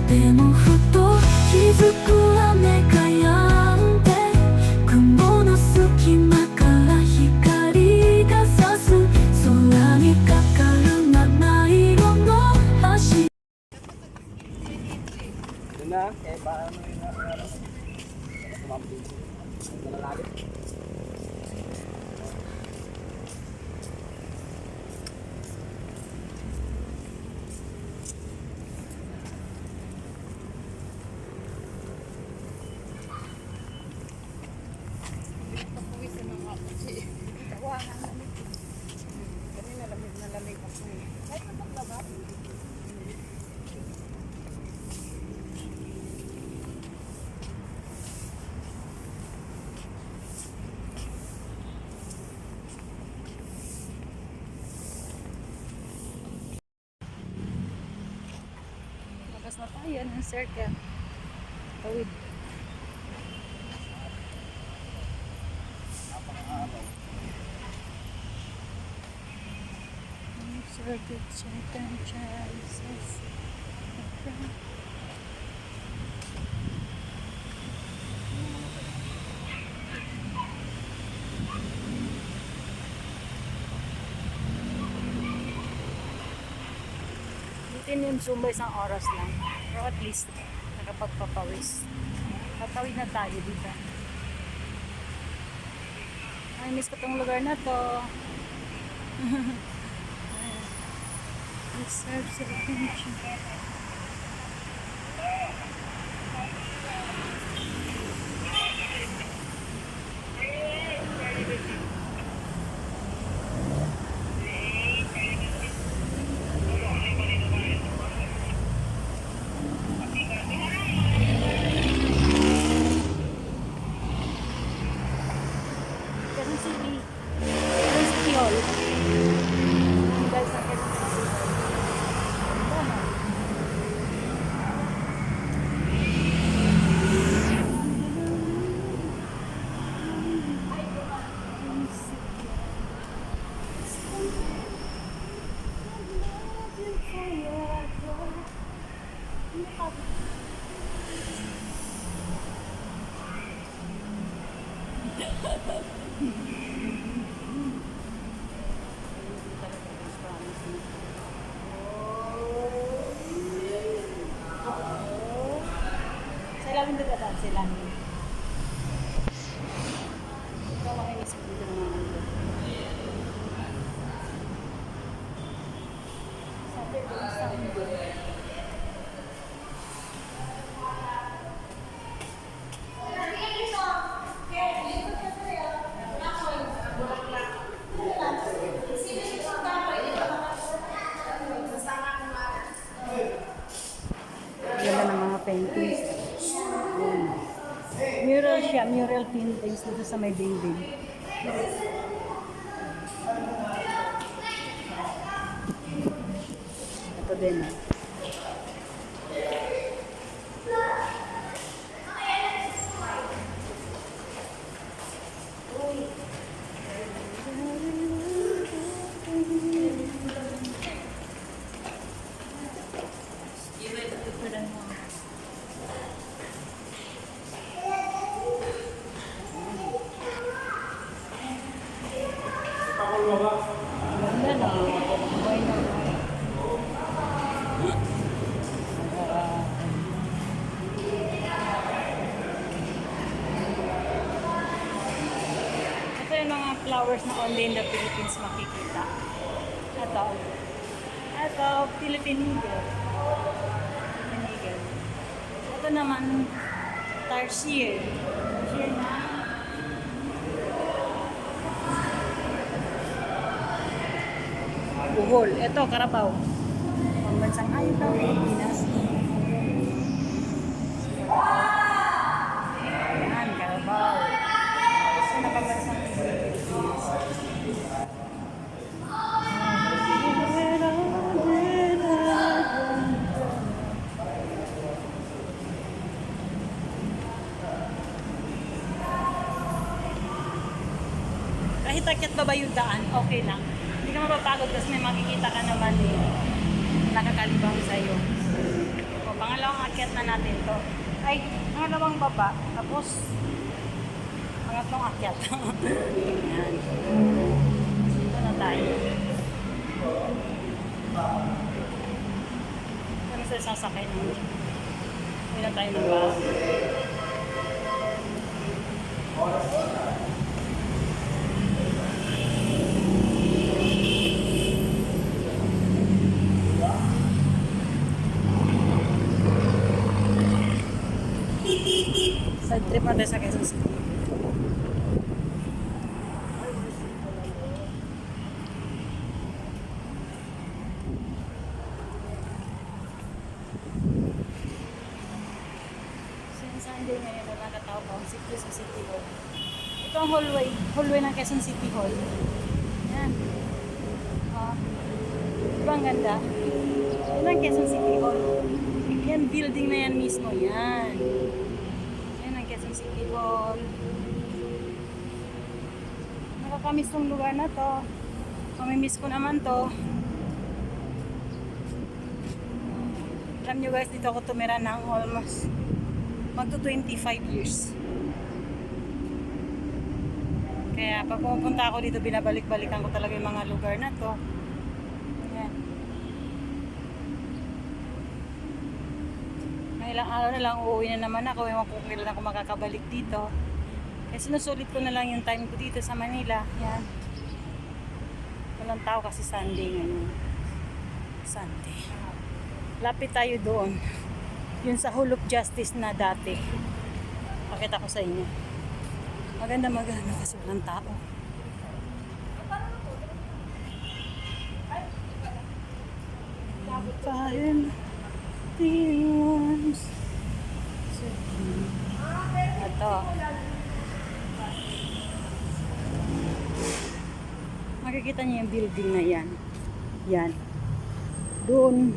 でもふと気づく雨が止んで雲の隙間から光が差す空にかかる七色の橋 Yun na, eh paano yun na kumampi. Malalagit. Labas na tayo ng circle. Tawid. Circle, circle, chances. Bitin yung Zumba isang oras lang. Pero at least, nakapagpapawis. Tatawid na tayo dito. Ay, miss ko tong lugar na to. Deserves attention. Quezon City. Quezon City Hall. Guys, sa Quezon City Hall. Ganda, no? Sa ilalim dagatan, sa ilalim. Ikaw makinis ko dito naman dito. Sabi ko sa mundo. Ganda ng mga paintings. Mural siya, mural paintings dito sa may building. Ito din. Ganda na. Buhay na buhay. Ito yung mga flowers na only in the Philippines makikita. Ito, Philippine Eagle. Philippine Eagle. Ito naman, tarsier. Tarsier na. Buhol. Ito, Carabao. Pambansang hayop ng Pilipinas. Ayan, Carabao. Ito na pambansang Pilipinas. Kahit akyat baba yung daan, okay lang. Hindi ka mapapagod kasi may makikita ka naman eh, nakakalibang sa'yo. O Pangalawang akyat na natin to. Ay, pangalawang baba. Tapos, pangatlong akyat. Yan. Dito na tayo. Kami sa sasakay ng hindi na tayo ng bus. Side trip natin sa Quezon City. Since Sunday ngayon, wala katao pa ang city sa City Hall. Ito ang hallway ng Quezon City Hall. Yan. Diba ang ganda? Yan ang Quezon City Hall. Yan, building na yan mismo. Yan. Yan ang Quezon City Hall. Nakakamiss tong lugar na to. Mamimiss ko naman to. Alam nyo guys, dito ako tumira ng almost magto 25 years. Kaya pag pumunta ako dito, binabalik-balikan ko talaga yung mga lugar na to. Ayan. May ilang araw na lang, uuwi na naman ako. Ewan ko kung kailan ako makakabalik dito. Kaya sinusulit ko na lang yung time ko dito sa Manila. Yan. Walang tao kasi Sunday ngayon. Sunday. Lapit tayo doon. Yun sa Hall of Justice na dati. Pakita ko sa inyo. Maganda kasi walang tao. Fire ones. Ito. Makikita niyo yung building na yan. Yan. Doon.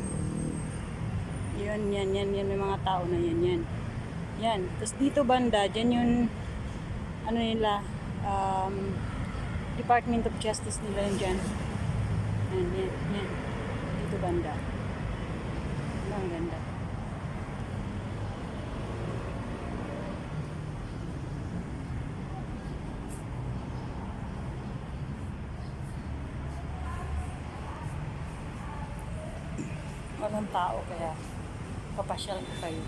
Yan, may mga tao na yan. Yan. Tapos dito banda, dyan yung ano nila, Department of Justice nila yun dyan. Yan. Dito banda. Ang ganda. Walang tao kaya papasyal ko kayo.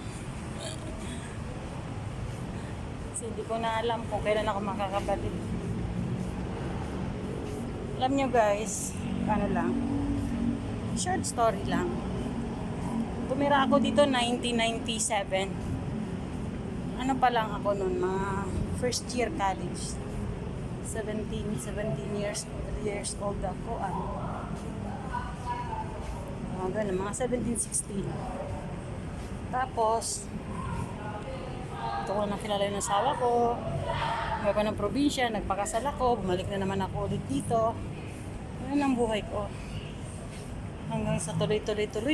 Kasi hindi ko na alam kung kailan ako makakabalik. Alam nyo guys, ano lang, short story lang. Tumira ako dito 1997. Ano pa lang ako noon, mga first year college. 17 years old ako. Mga 17-16. Tapos, ito ko na kilala yung asawa ko. May pa ng probinsya, nagpakasal ako. Bumalik na naman ako ulit dito. Yan ang buhay ko. Hanggang sa tuloy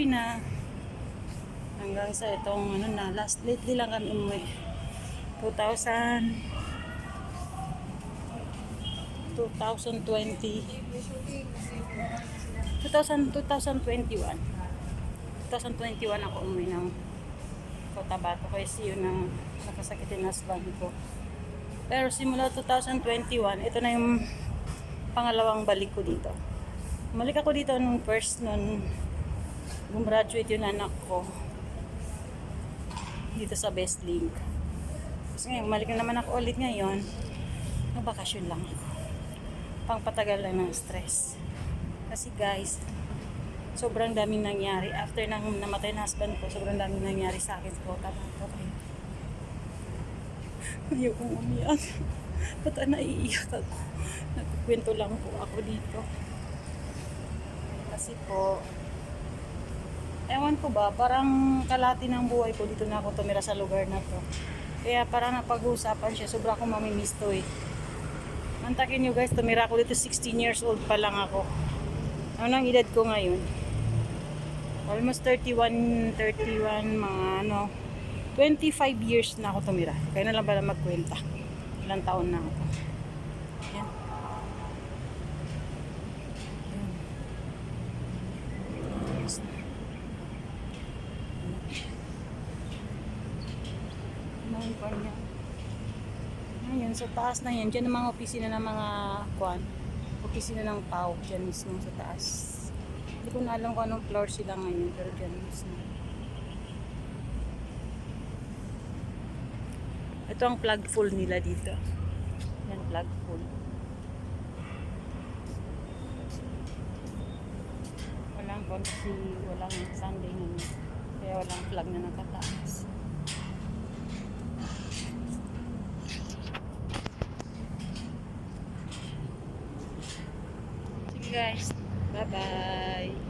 na. Hanggang sa itong lately lang kami umuwi. 2020. 2021 ako umuwi ng Cotabato kasi yun ang nakasakitin na husband ko. Pero simula 2021, ito na yung pangalawang balik ko dito. Bumalik ako dito nung gumraduate yung anak ko dito sa Bestlink. Kasi ngayon, bumalik na naman ako ulit ngayon. Nagbakasyon lang ako. Pangpatagal lang ng stress. Kasi guys, sobrang daming nangyari. After nang namatay na husband ko, sobrang daming nangyari sa akin sa Cotabato. Ayokong umiyak. Ba't naiiyak ako? Nagkukwento lang po ako dito. Kasi po, ewan ko ba, parang kalahati ng buhay ko dito na ako tumira sa lugar na to. Kaya parang napag-uusapan siya, sobra akong mamimiss to eh. Mantakin nyo guys, tumira ako dito 16 years old pa lang ako. Ano ang edad ko ngayon? Almost 31, mga 25 years na ako tumira. Kaya na lang pala magkwenta. Ilang taon na ako. Yan. yung kanya. Ayun, sa taas na yan. Diyan ang mga opisina ng mga kwan. Opisina ng PAO. Diyan mismo sa taas. Hindi ko na alam kung anong floor sila ngayon. Pero diyan mismo. Ito ang plug full nila dito. Yan, plug full. Walang konsi, walang Sunday ngayon. Kaya walang plug na nakataas. Sige guys, bye bye.